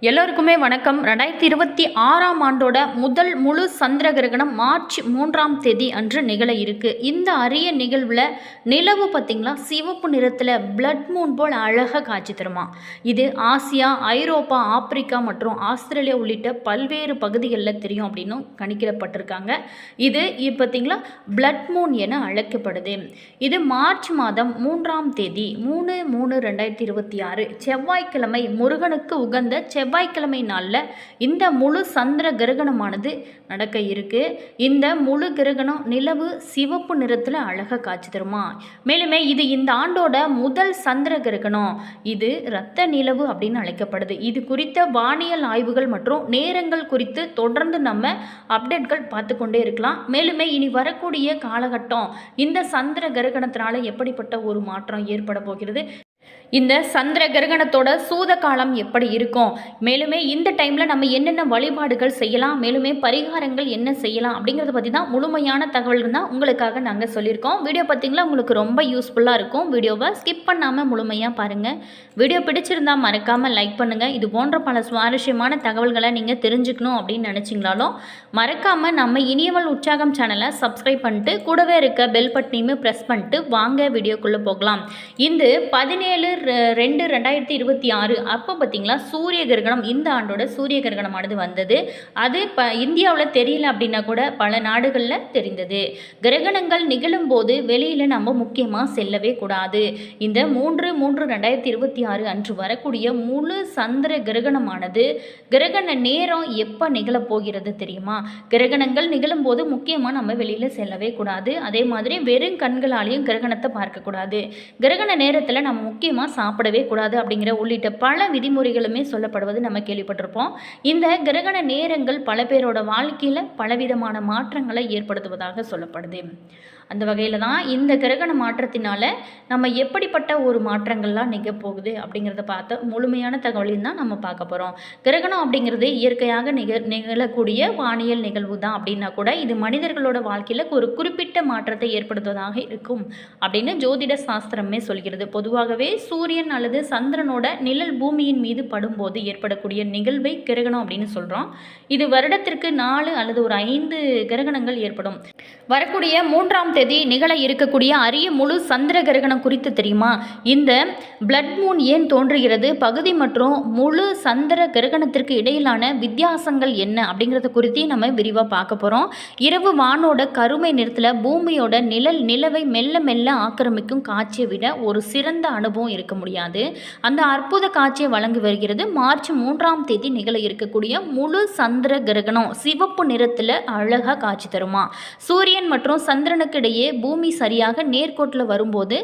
எல்லோருக்குமே வணக்கம். 2026ஆம் ஆண்டோட முதல் முழு சந்திர கிரகணம் மார்ச் 3ஆம் தேதி அன்று நிகழ இருக்கு. இந்த அரிய நிகழ்வில் நிலவு பார்த்திங்களா சிவப்பு நிறத்தில் பிளட் மூன் போல் அழகாக காட்சி தருமா. இது ஆசியா, ஐரோப்பா, ஆப்பிரிக்கா மற்றும் ஆஸ்திரேலியா உள்ளிட்ட பல்வேறு பகுதிகளில் தெரியும் அப்படின்னு கணிக்கப்பட்டிருக்காங்க. இது பார்த்திங்களா பிளட் மூன் என அழைக்கப்படுது. இது மார்ச் மாதம் 3ஆம் தேதி 3/3/2026 செவ்வாய்க்கிழமை முருகனுக்கு உகந்த செவ்வாய்க்கிழமை நாளில் இந்த முழு சந்திர கிரகணமானது நடக்க இருக்கு. இந்த முழு கிரகணம் நிலவு சிவப்பு நிறத்தில் அழகாக காட்சி தருமா. மேலுமே இது இந்த ஆண்டோட முதல் சந்திர கிரகணம். இது இரத்த நிலவு அப்படின்னு அழைக்கப்படுது. இது குறித்த வானியல் ஆய்வுகள் மற்றும் நேரங்கள் குறித்து தொடர்ந்து நம்ம அப்டேட்கள் பார்த்து கொண்டே இருக்கலாம். மேலுமே இனி வரக்கூடிய காலகட்டம் இந்த சந்திர கிரகணத்தினால எப்படிப்பட்ட ஒரு மாற்றம் ஏற்பட போகிறது, இந்த சந்திர கிரகணத்தோட சூத காலம் எப்படி இருக்கும், மேலுமே இந்த டைமில் நம்ம என்னென்ன வழிபாடுகள் செய்யலாம், மேலுமே பரிகாரங்கள் என்ன செய்யலாம் அப்படிங்கிறத பற்றி தான் முழுமையான தகவல்கள் தான் உங்களுக்காக நாங்கள் சொல்லியிருக்கோம். வீடியோ பார்த்திங்களா உங்களுக்கு ரொம்ப யூஸ்ஃபுல்லாக இருக்கும். வீடியோவை ஸ்கிப் பண்ணாமல் முழுமையாக பாருங்கள். வீடியோ பிடிச்சிருந்தால் மறக்காமல் லைக் பண்ணுங்கள். இது போன்ற பல சுவாரஸ்யமான தகவல்களை நீங்கள் தெரிஞ்சுக்கணும் அப்படின்னு நினச்சிங்களாலும் மறக்காமல் நம்ம இனியவள் உற்சாகம் சேனலை சப்ஸ்கிரைப் பண்ணிட்டு கூடவே இருக்க பெல் பட்டனையுமே ப்ரெஸ் பண்ணிட்டு வாங்க வீடியோக்குள்ளே போகலாம். இந்த 17/2/2026 அப்போ பார்த்திங்களா சூரிய கிரகணம், இந்த ஆண்டோட சூரிய கிரகணமானது வந்தது. அது இந்தியாவில் தெரியல அப்படின்னா கூட பல நாடுகளில் தெரிந்தது. கிரகணங்கள் நிகழும் போது வெளியில் நம்ம முக்கியமாக செல்லவே கூடாது. இந்த 3/3/2026 அன்று வரக்கூடிய முழு சந்திர கிரகணமானது கிரகண நேரம் எப்போ நிகழப்போகிறது தெரியுமா. கிரகணங்கள் நிகழும் போது முக்கியமாக நம்ம வெளியில் செல்லவே கூடாது. அதே மாதிரி வெறும் கண்களாலேயும் கிரகணத்தை பார்க்கக்கூடாது. கிரகண நேரத்தில் நம்ம முக்கியமாக சாப்பிடவே கூடாது அப்படிங்கிற உள்ளிட்ட பல விதிமுறைகளுமே சொல்லப்படுவது நம்ம கேள்விப்பட்டிருப்போம். இந்த கிரகண நேரங்கள் பல பேரோட வாழ்க்கையில் பலவிதமான மாற்றங்களை ஏற்படுத்துவதாக சொல்லப்படுது. அந்த வகையில் தான் இந்த கிரகண மாற்றத்தினால நம்ம எப்படிப்பட்ட ஒரு மாற்றங்கள்லாம் நிகழப்போகுது அப்படிங்கிறத பார்த்து முழுமையான தகவலையும் தான் நம்ம பார்க்க போகிறோம். கிரகணம் அப்படிங்கிறது இயற்கையாக நிகழக்கூடிய வானியல் நிகழ்வு தான் அப்படின்னா கூட இது மனிதர்களோட வாழ்க்கையில் ஒரு குறிப்பிட்ட மாற்றத்தை ஏற்படுத்துவதாக இருக்கும் அப்படின்னு ஜோதிட சாஸ்திரமே சொல்கிறது. பொதுவாகவே சூரியன் அல்லது சந்திரனோட நிழல் பூமியின் மீது படும்போது ஏற்படக்கூடிய நிகழ்வை கிரகணம் அப்படின்னு சொல்கிறோம். இது வருடத்திற்கு 4 அல்லது ஒரு 5 கிரகணங்கள் ஏற்படும். வரக்கூடிய 3ஆம் தேதி நிகழ இருக்கக்கூடிய அரிய முழு சந்திர கிரகணம் குறித்து தெரியுமா. இந்த பிளட் மூன் ஏன் தோன்றுகிறது, பகுதி மற்றும் முழு சந்திர கிரகணத்திற்கு இடையிலான வித்தியாசங்கள் என்ன அப்படிங்கிறத குறித்து நம்ம விரிவாக பார்க்க போகிறோம். இரவு வானோட கருமை நிறத்தில் பூமியோட நிலவை மெல்ல மெல்ல ஆக்கிரமிக்கும் காட்சியை விட ஒரு சிறந்த அனுபவம் இருக்க முடியாது. அந்த அற்புத காட்சியை வழங்கி வருகிறது மார்ச் 3ஆம் தேதி நிகழ இருக்கக்கூடிய முழு சந்திர கிரகணம். சிவப்பு நிறத்தில் அழகாக காட்சி தருமா. சூரியன் மற்றும் சந்திரனுக்கு இடையே பூமி சரியாக நேர்கோட்டில் வரும்போது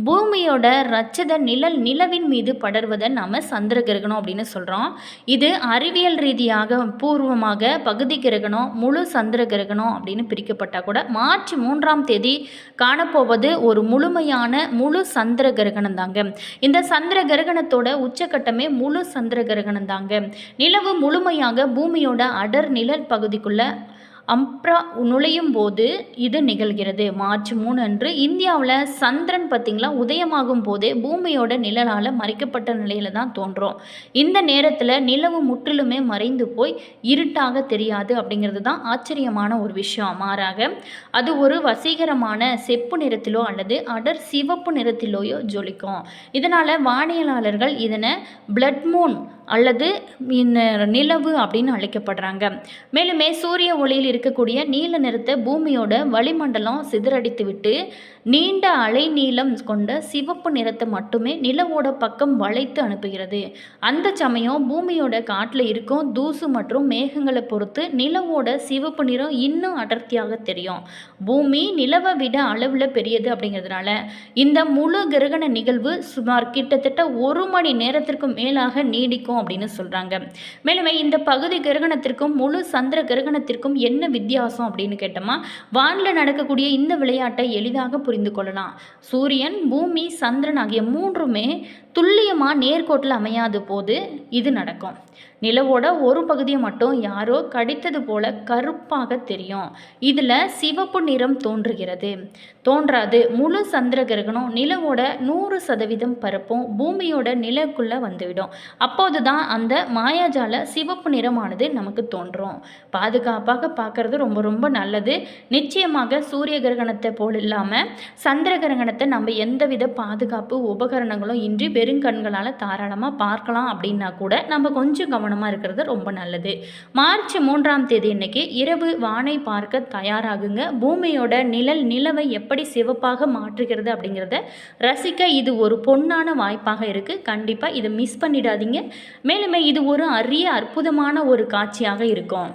பூமியோட ரச்சத நிலவின் மீது படர்வதை நாம சந்திர கிரகணம் அப்படின்னு சொல்கிறோம். இது அறிவியல் ரீதியாக பூர்வமாக பகுதி கிரகணம், முழு சந்திர கிரகணம் அப்படின்னு பிரிக்கப்பட்டால் கூட மார்ச் 3ஆம் தேதி காணப்போவது ஒரு முழுமையான முழு சந்திர கிரகணம் தாங்க. இந்த சந்திர கிரகணத்தோட உச்சக்கட்டமே முழு சந்திர கிரகணம் தாங்க. நிலவு முழுமையாக பூமியோட அடர் நிழல் பகுதிக்குள்ள நுழையும் போது இது நிகழ்கிறது. மார்ச் 3 அன்று இந்தியாவில் சந்திரன் பார்த்திங்களா உதயமாகும் போதே பூமியோட நிழலால் மறைக்கப்பட்ட நிலையில தான் தோன்றும். இந்த நேரத்தில் நிலவு முற்றிலுமே மறைந்து போய் இருட்டாக தெரியாது அப்படிங்கிறது தான் ஆச்சரியமான ஒரு விஷயம். மாறாக அது ஒரு வசீகரமான செப்பு நிறத்திலோ அல்லது அடர் சிவப்பு நிறத்திலோயோ ஜொலிக்கும். இதனால் வானியலாளர்கள் இதனை பிளட் மூன் அல்லது நிலவு அப்படின்னு அழைக்கப்படுறாங்க. மேலுமே சூரிய ஒளியில் இருக்கக்கூடிய நீல நிறத்தை பூமியோட வளிமண்டலம் சிதறடித்து விட்டு நீண்ட அலை நீளம் கொண்ட சிவப்பு நிறத்தை மட்டுமே நிலவோட பக்கம் வளைத்து அனுப்புகிறது. அந்த சமயம் பூமியோட காட்டில் இருக்கும் தூசு மற்றும் மேகங்களை பொறுத்து நிலவோட சிவப்பு நிறம் இன்னும் அடர்த்தியாக தெரியும். பூமி நிலவை விட அளவில் பெரியது அப்படிங்கிறதுனால இந்த முழு கிரகண நிகழ்வு சுமார் கிட்டத்தட்ட 1 மணி நேரத்திற்கு மேலாக நீடிக்கும் அப்படின்னு சொல்றாங்க. மேலுமே இந்த பகுதி கிரகணத்திற்கும் முழு சந்திர கிரகணத்திற்கும் என்ன வித்தியாசம் அப்படின்னு கேட்டோமா, வானில் நடக்கக்கூடிய இந்த விளையாட்டை எளிதாக புரிந்து கொள்ளலாம். சூரியன், பூமி, சந்திரன் ஆகிய மூன்றுமே துல்லியமாக நேர்கோட்டில் அமையாத போது இது நடக்கும். நிலவோட ஒரு பகுதியை மட்டும் யாரோ கடித்தது போல கருப்பாக தெரியும். இதில் சிவப்பு நிறம் தோன்றாது. முழு சந்திர கிரகணம் நிலவோட 100% பரப்பும் பூமியோட நிலக்குள்ளே வந்துவிடும். அப்போது தான் அந்த மாயாஜால சிவப்பு நிறமானது நமக்கு தோன்றும். பாதுகாப்பாக பார்க்கறது ரொம்ப ரொம்ப நல்லது. நிச்சயமாக சூரிய கிரகணத்தை போல் இல்லாமல் சந்திர கிரகணத்தை நம்ம எந்தவித பாதுகாப்பு உபகரணங்களும் இன்றி வெறுங்கண்களால் தாராளமாக பார்க்கலாம். அப்படின்னா கூட நம்ம கொஞ்சம் கவனமாக இருக்கிறது ரொம்ப நல்லது. மார்ச் 3ஆம் தேதி இன்னைக்கு இரவு வானை பார்க்க தயாராகுங்க. பூமியோட நிலவை எப்படி சிவப்பாக மாற்றுகிறது அப்படிங்கிறத ரசிக்க இது ஒரு பொன்னான வாய்ப்பாக இருக்குது. கண்டிப்பாக இதை மிஸ் பண்ணிடாதீங்க. மேலுமே இது ஒரு அரிய அற்புதமான ஒரு காட்சியாக இருக்கும்.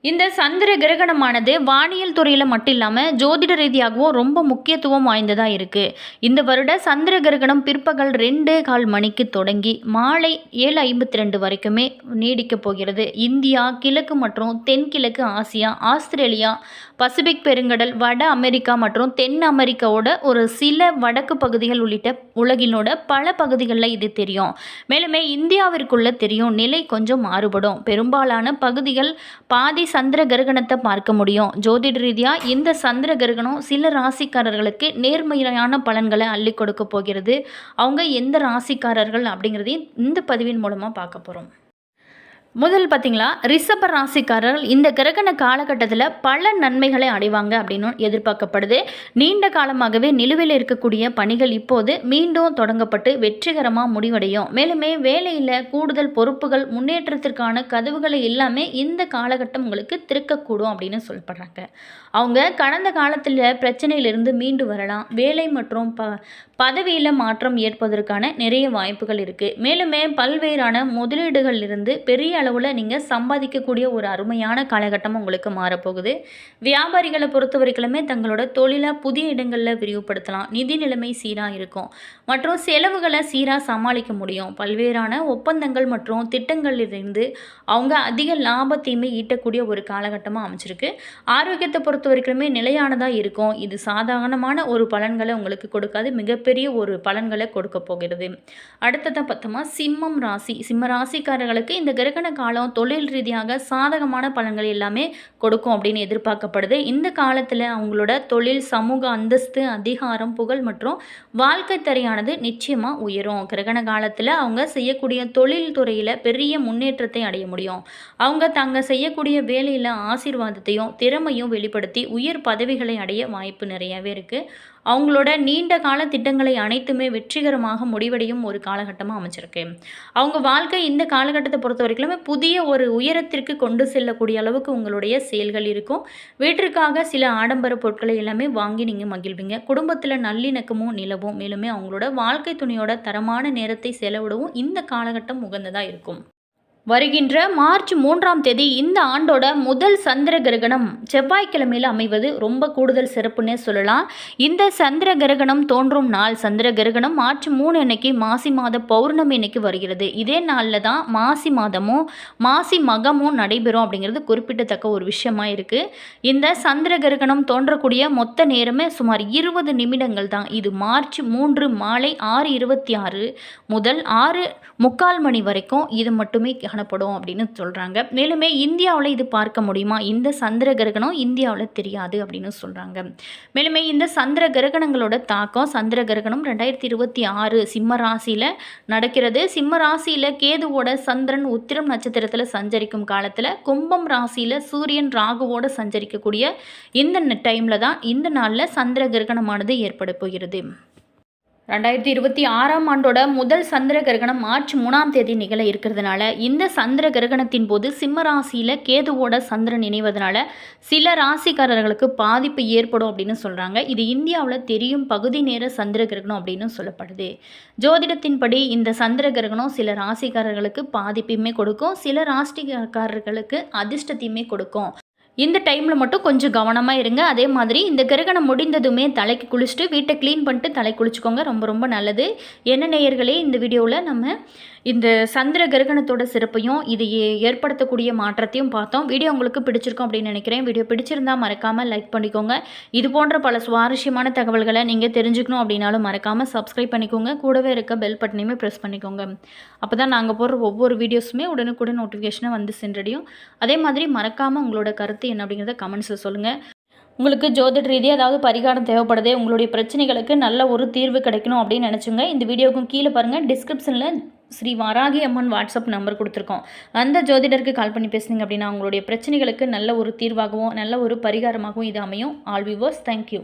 இந்த சந்திர கிரகணமானது வானியல் துறையில் மட்டும் இல்லாமல் ஜோதிட ரீதியாகவும் ரொம்ப முக்கியத்துவம் வாய்ந்ததாக இருக்குது. இந்த வருட சந்திர கிரகணம் பிற்பகல் 2:15 மணிக்கு தொடங்கி மாலை 7:52 வரைக்குமே நீடிக்கப் போகிறது. இந்தியா, கிழக்கு மற்றும் தென்கிழக்கு ஆசியா, ஆஸ்திரேலியா, பசிபிக் பெருங்கடல், வட அமெரிக்கா மற்றும் தென் அமெரிக்காவோட ஒரு சில வடக்கு பகுதிகள் உள்ளிட்ட உலகினோட பல பகுதிகளில் இது தெரியும். மேலுமே இந்தியாவிற்குள்ள தெரியும் நிலை கொஞ்சம் மாறுபடும். பெரும்பாலான பகுதிகள் பாதி சந்திர கிரகணத்தை பார்க்க முடியும். ஜோதிட ரீதியாக இந்த சந்திர கிரகணம் சில ராசிக்காரர்களுக்கு நேர்மையான பலன்களை அள்ளி கொடுக்க போகிறது. அவங்க எந்த ராசிக்காரர்கள் அப்படிங்கிறதையும் இந்த பதிவின் மூலமாக பார்க்க போகிறோம். முதல் பார்த்தீங்களா, ரிஷப ராசிக்காரர்கள் இந்த கிரகண காலகட்டத்தில் பல நன்மைகளை அடைவாங்க அப்படின்னு எதிர்பார்க்கப்படுது. நீண்ட காலமாகவே நிலுவையில் இருக்கக்கூடிய பணிகள் இப்போது மீண்டும் தொடங்கப்பட்டு வெற்றிகரமாக முடிவடையும். மேலுமே வேலையில் கூடுதல் பொறுப்புகள், முன்னேற்றத்திற்கான கதவுகளை எல்லாமே இந்த காலகட்டம் உங்களுக்கு திறக்கக்கூடும் அப்படின்னு சொல்லப்படுறாங்க. அவங்க கடந்த காலத்தில் பிரச்சனையிலிருந்து மீண்டு வரலாம். வேலை மற்றும் பதவியில் மாற்றம் ஏற்பதற்கான நிறைய வாய்ப்புகள் இருக்குது. மேலுமே பல்வேறான முதலீடுகளிலிருந்து பெரிய அளவில் நீங்கள் சம்பாதிக்கக்கூடிய ஒரு அருமையான காலகட்டம் உங்களுக்கு மாறப்போகுது. வியாபாரிகளை பொறுத்த வரைக்குமே தங்களோட தொழிலை புதிய இடங்களில் விரிவுபடுத்தலாம். நிதி நிலைமை சீராக இருக்கும் மற்றும் செலவுகளை சீராக சமாளிக்க முடியும். பல்வேறான ஒப்பந்தங்கள் மற்றும் திட்டங்களிலிருந்து அவங்க அதிக லாபத்தையுமே ஈட்டக்கூடிய ஒரு காலகட்டமாக அமைச்சிருக்கு. ஆரோக்கியத்தை பொறுத்த வரைக்குமே நிலையானதாக இருக்கும். இது சாதாரணமான ஒரு பலன்களை உங்களுக்கு கொடுக்காது, மிகப்பெரிய ஒரு பலன்களை கொடுக்க போகிறது. அடுத்ததான் பார்த்தோமா, சிம்ம ராசிக்காரர்களுக்கு இந்த கிரகண காலம் தொழில் ரீதியாக சாதகமான பலன்கள் எல்லாமே கொடுக்கும் அப்படின்னு எதிர்பார்க்கப்படுது. இந்த காலத்தில் அவங்களோட தொழில், சமூக அந்தஸ்து, அதிகாரம், புகழ் மற்றும் வாழ்க்கை தரையானது நிச்சயமாக உயரும். கிரகண காலத்தில் அவங்க செய்யக்கூடிய தொழில் துறையில் பெரிய முன்னேற்றத்தை அடைய முடியும். அவங்க செய்யக்கூடிய வேலையில் ஆசீர்வாதத்தையும் திறமையும் வெளிப்படுத்தி உயர் பதவிகளை அடைய வாய்ப்பு நிறையவே இருக்குது. அவங்களோட நீண்ட கால திட்டங்களை அனைத்துமே வெற்றிகரமாக முடிவடையும் ஒரு காலகட்டமாக அமைச்சிருக்கு. அவங்க வாழ்க்கை இந்த காலகட்டத்தை பொறுத்த வரைக்கும் புதிய ஒரு உயரத்திற்கு கொண்டு செல்லக்கூடிய அளவுக்கு உங்களுடைய செயல்கள் இருக்கும். வீட்டிற்காக சில ஆடம்பர பொருட்களை எல்லாமே வாங்கி நீங்கள் மகிழ்வீங்க. குடும்பத்தில் நல்லிணக்கமும் நிலவும். மேலுமே அவங்களோட வாழ்க்கை துணையோட தரமான நேரத்தை செலவிடவும் இந்த காலகட்டம் உகந்ததாக இருக்கும். வருகின்ற மார்ச் 3ஆம் தேதி இந்த ஆண்டோட முதல் சந்திர கிரகணம் செவ்வாய்க்கிழமையில் அமைவது ரொம்ப கூடுதல் சிறப்புன்னே சொல்லலாம். இந்த சந்திர கிரகணம் தோன்றும் நாள் சந்திர கிரகணம் மார்ச் 3 அன்னைக்கு மாசி மாத பௌர்ணமி இன்னைக்கு வருகிறது. இதே நாளில் தான் மாசி மாதமும் மாசி மகமும் நடைபெறும் அப்படிங்கிறது குறிப்பிடத்தக்க ஒரு விஷயமா இருக்குது. இந்த சந்திர கிரகணம் தோன்றக்கூடிய மொத்த நேரமே சுமார் 20 நிமிடங்கள் தான். இது மார்ச் 3 மாலை 6:26 முதல் 6:45 மணி வரைக்கும் இது மட்டுமே காணப்படும் அப்படின்னு சொல்கிறாங்க. மேலுமே இந்தியாவில் இது பார்க்க முடியுமா? இந்த சந்திர கிரகணம் இந்தியாவில் தெரியாது அப்படின்னு சொல்கிறாங்க. மேலுமே இந்த சந்திர கிரகணங்களோட தாக்கம், சந்திர கிரகணம் 2026 சிம்ம ராசியில் நடக்கிறது. சிம்ம ராசியில் கேதுவோட சந்திரன் உத்திரம் நட்சத்திரத்தில் சஞ்சரிக்கும் காலத்தில் கும்பம் ராசியில் சூரியன் ராகுவோட சஞ்சரிக்கக்கூடிய இந்த டைமில் தான் இந்த நாளில் சந்திர கிரகணமானது ஏற்பட போகிறது. 2026ஆம் ஆண்டோட முதல் சந்திர கிரகணம் மார்ச் 3ஆம் தேதி நிகழ இருக்கிறதுனால இந்த சந்திர கிரகணத்தின் போது சிம்ம ராசியில் கேதுவோட சந்திரன் இணைவதனால சில ராசிக்காரர்களுக்கு பாதிப்பு ஏற்படும் அப்படின்னு சொல்கிறாங்க. இது இந்தியாவில் தெரியும் பகுதி நேர சந்திர கிரகணம் அப்படின்னு சொல்லப்படுது. ஜோதிடத்தின்படி இந்த சந்திர கிரகணம் சில ராசிக்காரர்களுக்கு பாதிப்பையுமே கொடுக்கும், சில ராசிக்காரர்களுக்கு அதிர்ஷ்டத்தையுமே கொடுக்கும். இந்த டைமில் மட்டும் கொஞ்சம் கவனமாக இருங்க. அதே மாதிரி இந்த கிரகணம் முடிந்ததுமே தலைக்கு குளிச்சுட்டு வீட்டை க்ளீன் பண்ணிட்டு தலை குளிச்சுக்கோங்க, ரொம்ப ரொம்ப நல்லது. என்ன நேயர்களே, இந்த வீடியோவில் நம்ம இந்த சந்திர கிரகணத்தோட சிறப்பையும் இது ஏற்படுத்தக்கூடிய மாற்றத்தையும் பார்த்தோம். வீடியோ உங்களுக்கு பிடிச்சிருக்கும் அப்படின்னு நினைக்கிறேன். வீடியோ பிடிச்சிருந்தால் மறக்காமல் லைக் பண்ணிக்கோங்க. இது போன்ற பல சுவாரஸ்யமான தகவல்களை நீங்கள் தெரிஞ்சுக்கணும் அப்படின்னாலும் மறக்காமல் சப்ஸ்கிரைப் பண்ணிக்கோங்க. கூடவே இருக்க பெல் பட்டனையுமே ப்ரெஸ் பண்ணிக்கோங்க. அப்போ தான் நாங்கள் போடுற ஒவ்வொரு வீடியோஸுமே உடனுக்குடன் நோட்டிஃபிகேஷனை வந்து சென்றடையும். அதே மாதிரி மறக்காமல் உங்களோட கருத்து என்ன அப்படிங்கிறத கமெண்ட்ஸில் சொல்லுங்கள். உங்களுக்கு ஜோதிட ரீதியாக ஏதாவது பரிகாரம் தேவைப்படுதே, உங்களுடைய பிரச்சனைகளுக்கு நல்ல ஒரு தீர்வு கிடைக்கணும் அப்படின்னு நினச்சுங்க, இந்த வீடியோக்கும் கீழே பாருங்கள், டிஸ்கிரிப்ஷனில் ஸ்ரீ வாராகி அம்மன் வாட்ஸ்அப் நம்பர் கொடுத்துருக்கோம். அந்த ஜோதிடருக்கு கால் பண்ணி பேசுனீங்க அப்படின்னா உங்களுடைய பிரச்சனைகளுக்கு நல்ல ஒரு தீர்வாகவும் நல்ல ஒரு பரிகாரமாகவும் இது அமையும். All viewers, thank you.